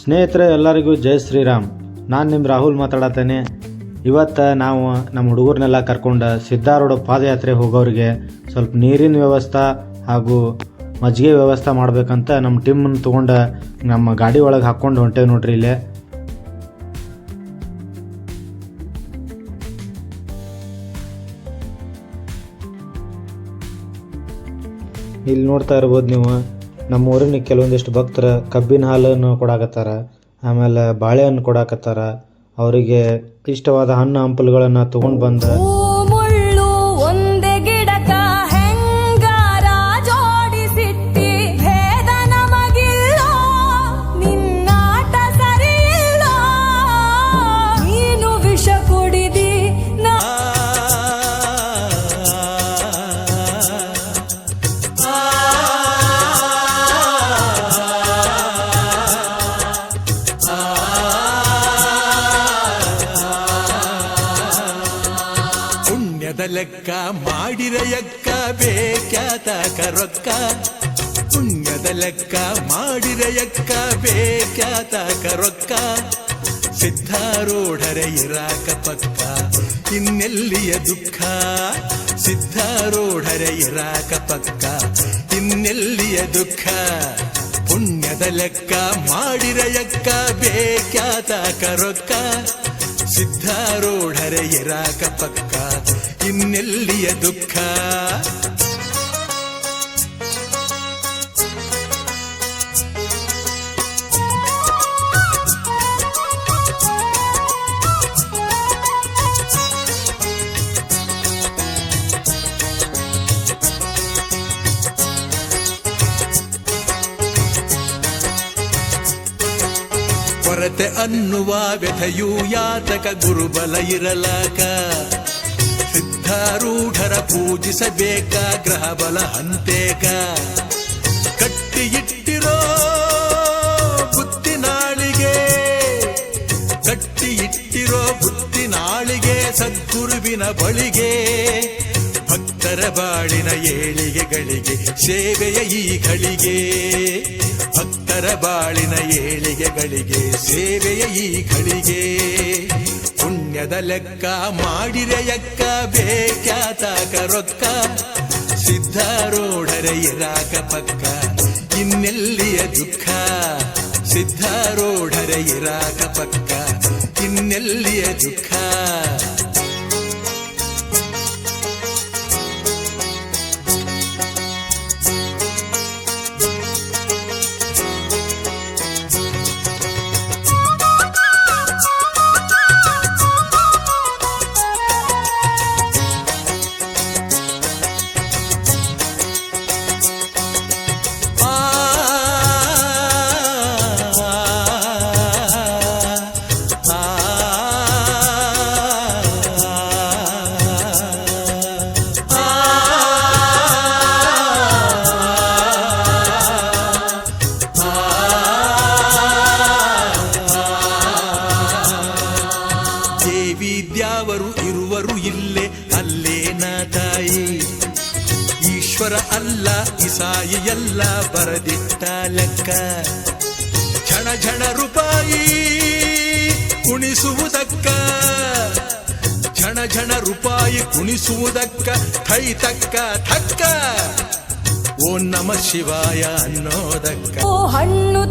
ಸ್ನೇಹಿತರೆ ಎಲ್ಲರಿಗೂ ಜೈ ಶ್ರೀರಾಮ್. ನಾನು ನಿಮ್ಮ ರಾಹುಲ್ ಮಾತಾಡತ್ತೇನೆ. ಇವತ್ತು ನಾವು ನಮ್ಮ ಹುಡುಗರನ್ನೆಲ್ಲ ಕರ್ಕೊಂಡು ಸಿದ್ಧಾರೂಢ ಪಾದಯಾತ್ರೆ ಹೋಗೋರಿಗೆ ಸ್ವಲ್ಪ ನೀರಿನ ವ್ಯವಸ್ಥೆ ಹಾಗೂ ಮಜ್ಜಿಗೆ ವ್ಯವಸ್ಥೆ ಮಾಡ್ಬೇಕಂತ ನಮ್ಮ ಟೀಮನ್ನು ತೊಗೊಂಡು ನಮ್ಮ ಗಾಡಿ ಒಳಗೆ ಹಾಕ್ಕೊಂಡು ಹೊಂಟೇವೆ ನೋಡ್ರಿ. ಇಲ್ಲಿ ನೋಡ್ತಾ ಇರ್ಬೋದು ನೀವು, ನಮ್ಮ ಊರಿನ ಕೆಲವೊಂದಿಷ್ಟು ಭಕ್ತರ ಕಬ್ಬಿನ ಹಾಲನ್ನು ಕೊಡಾಕತ್ತಾರ, ಆಮೇಲೆ ಬಾಳೆಹಣ್ಣು ಕೊಡಾಕತ್ತಾರ. ಅವರಿಗೆ ಇಷ್ಟವಾದ ಹಣ್ಣು ಹಂಪಲುಗಳನ್ನು ತೊಗೊಂಡು ಬಂದ ಲೆಕ್ಕ ಮಾಡಿರ ಯಕ್ಕ ಬೇಕ್ಯಾತಕ ರೊಕ್ಕ. ಪುಣ್ಯದ ಲೆಕ್ಕ ಮಾಡಿರ ಯಕ್ಕ ಬೇಕ್ಯಾತಕ ರೊಕ್ಕ. ಸಿದ್ಧಾರೂಢರೆ ಇರಾಕ ಪಕ್ಕ ಇನ್ನೆಲ್ಲಿಯ ದುಃಖ. ಸಿದ್ಧಾರೂಢರೆ ಇರಾಕ ಪಕ್ಕ ಇನ್ನೆಲ್ಲಿಯ ದುಃಖ. ಪುಣ್ಯದ ಲೆಕ್ಕ ಮಾಡಿರ ಯಕ್ಕ ಬೇಕ್ಯಾತಕ ರೊಕ್ಕ. ಸಿದ್ಧಾರೂಢರೆ ಇರಾಕ ಪಕ್ಕ ಇನ್ನೆಲ್ಲಿಯ ದುಃಖ. ಕೊರತೆ ಅನ್ನುವ ವ್ಯಥೆಯೂ ಯಾತಕ ಗುರುಬಲ ಇರಲಾಕ. ಸಿದ್ಧಾರೂಢರ ಪೂಜಿಸಬೇಕ ಗ್ರಹಬಲ ಹಂತೇಕ. ಕಟ್ಟಿ ಇಟ್ಟಿರೋ ಬುತ್ತಿನಾಳಿಗೆ, ಕಟ್ಟಿ ಇಟ್ಟಿರೋ ಬುತ್ತಿನಾಳಿಗೆ ಸದ್ಗುರುವಿನ ಬಳಿಗೆ. ಭಕ್ತರ ಬಾಳಿನ ಏಳಿಗೆಗಳಿಗೆ ಸೇವೆಯ ಈ ಗಳಿಗೆ. ಭಕ್ತರ ಬಾಳಿನ ಏಳಿಗೆಗಳಿಗೆ ಸೇವೆಯ ಈ ಗಳಿಗೆ. ಪುಣ್ಯದ ಲೆಕ್ಕ ಮಾಡಿರೆ ಯಕ್ಕ ಬೇಕ್ಯಾತಕ ರೊಕ್ಕ. ಸಿದ್ಧಾರೂಢರೆ ಇರಾಕ ಪಕ್ಕ ಇನ್ನೆಲ್ಲಿಯ ದುಃಖ. ಸಿದ್ಧಾರೂಢರೆ ಇರಾಕ ಪಕ್ಕ ಇನ್ನೆಲ್ಲಿಯ ದುಃಖ. ದೇವಿದ್ಯಾವರು ಇರುವರು ಇಲ್ಲೇ ಅಲ್ಲೇನ ತಾಯಿ. ಈಶ್ವರ ಅಲ್ಲ ಇಸಾಯಿ ಎಲ್ಲ ಬರದಿಟ್ಟ ಲೆಕ್ಕ. ಝಣ ಝಣ ರೂಪಾಯಿ ಕುಣಿಸುವುದಕ್ಕ. ಝಣ ಝಣ ರೂಪಾಯಿ ಕುಣಿಸುವುದಕ್ಕ ಥೈ ತಕ್ಕ ಥಕ್ಕ. ಓ ನಮ ಶಿವಾಯ ಅನ್ನೋದಕ್ಕ. ಹಣ್ಣು